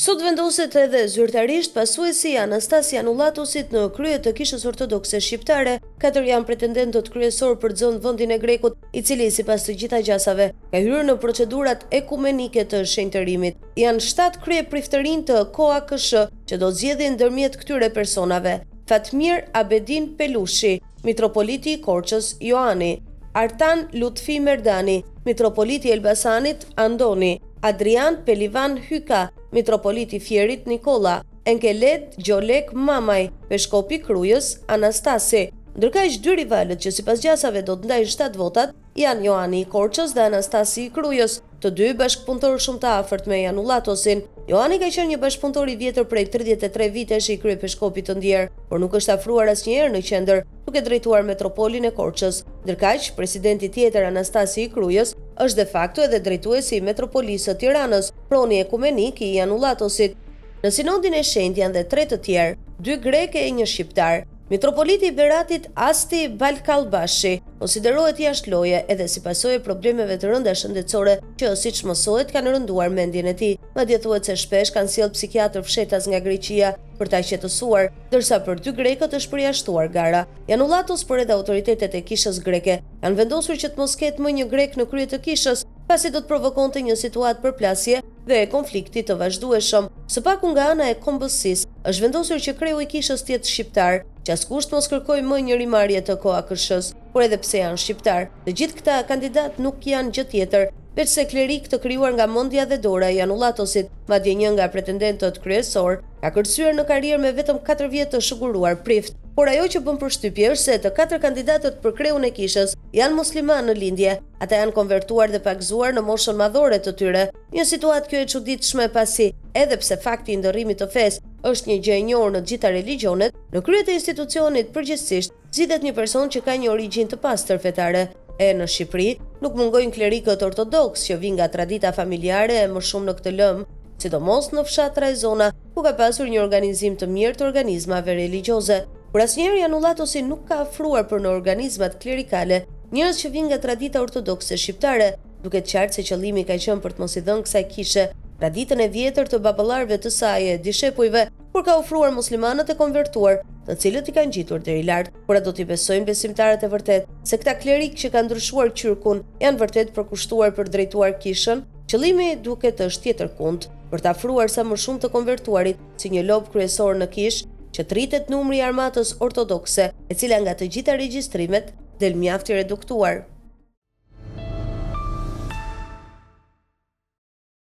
Sot vendoset edhe zyrtarisht pasuesi Anastasi Janullatosit në krye të Kishës Ortodokse Shqiptare. 4 janë pretendentët kryesor për të zënë vendin e Grekut, i cili sipas të gjitha gjasave ka hyrë në procedurat ekumenike të shenjtërimit. Janë 7 krye priftërinë të KOAKSH që do zgjedhin ndërmjet këtyre personave: Fatmir Abedin Pelushi, Mitropoliti i Korçës Joani; Artan Lutfi Merdani, Mitropoliti i Elbasanit Andoni; Adrian Pelivan Hyka, Mitropoliti i Fierit Nikola; Enkeled Gjolek Mamaj, Peshkopi Krujës Anastasi. Ndërkaq dy rivalët që sipas gjasave do të ndajnë 7 votat janë Joani i Korçës dhe Anastasi i Krujës, të dy bashkëpunëtorë shumë të afërt me Janullatosin. Joani ka qenë një bashkëpunëtor i vjetër prej 33 vitesh i kryepeshkopit të ndjer, por nuk është afruar asnjëherë në qendër, duke drejtuar metropolin e Korçës. Ndërkaq, presidenti tjetër Anastasi i Krujës është de facto edhe drejtuesi i metropolisë së Tiranës, proni ekumenik i Janullatosit. Në sinodin e shenjtë janë dhe 3 të tjerë, 2 greke e 1 shqiptar. Mitropoliti i Beratit Asti Balkalbashi konsiderohet jashtë loje edhe si pasojë e problemeve të rënda shëndetësore që, siç mësohet, kanë rënduar mendjen e tij. Madje thuhet se shpesh kanë sjellë psikiatër fshetas nga Greqia për ta qetësuar, ndërsa për 2 grekët është përjashtuar gara. Janullatos, por edhe autoritetet e kishës greke kanë vendosur që të mos ketë më një grek në krye të kishës, pasi do të provokonte një situatë përplasje dhe konflikti të vazhdueshëm. Së paku nga ana e kombësisë është vendosur që kreu i kishës të jetë shqiptar, që askush mos kërkojë më një rimarrje të KOAKSH-s, por edhe pse janë shqiptar, të gjithë këta kandidat nuk janë gjë tjetër veçse klerik të krijuar nga mendja dhe dora e Janullatosit. Madje një nga pretendentët kryesor ka kërcyer në karrierë me vetëm 4 vjet të shëguruar prift. Por ajo që bën përshtypje është se të 4 kandidatët për kreun e kishës janë musliman në lindje. Ata janë konvertuar dhe pagzuar në moshën madhore të tyre. Një situatë kjo e çuditshme pasi, edhe pse fakti i ndërrimit të fesë është një gjë e njohur në të gjitha religionet, në krye të institucionit përgjithsisht zgjidhet një person që ka një origjinë të pastër fetare. E në Shqipëri nuk mungojnë klerikët ortodoks që vijnë nga tradita familjare e më shumë në këtë lëm, sidomos në fshatra e zona ku ka pasur një organizim të mirë të organizmave religjioze. Por asnjëherë Janullatosi nuk ka afruar për në organizmat klerikale njerëz që vijnë nga tradita ortodokse shqiptare, duke të qartë se qëllimi ka qenë për të mos i dhënë kësaj kishe traditën e vjetër të baballarëve të saj e dishepujve, por ka ofruar muslimanët e konvertuar, të cilët i kanë ngjitur deri lart. Por a do t'i besojnë besimtarët e vërtet se këta klerik që kanë ndryshuar qyrkun janë vërtet përkushtuar për drejtuar kishën? Qëllimi duket është tjetërkund, për të afruar sa më shumë të konvertuarit si një lob kryesor në kishë, që tritet numri i armatës ortodokse, e cila nga të gjitha regjistrimet del mjaft i reduktuar.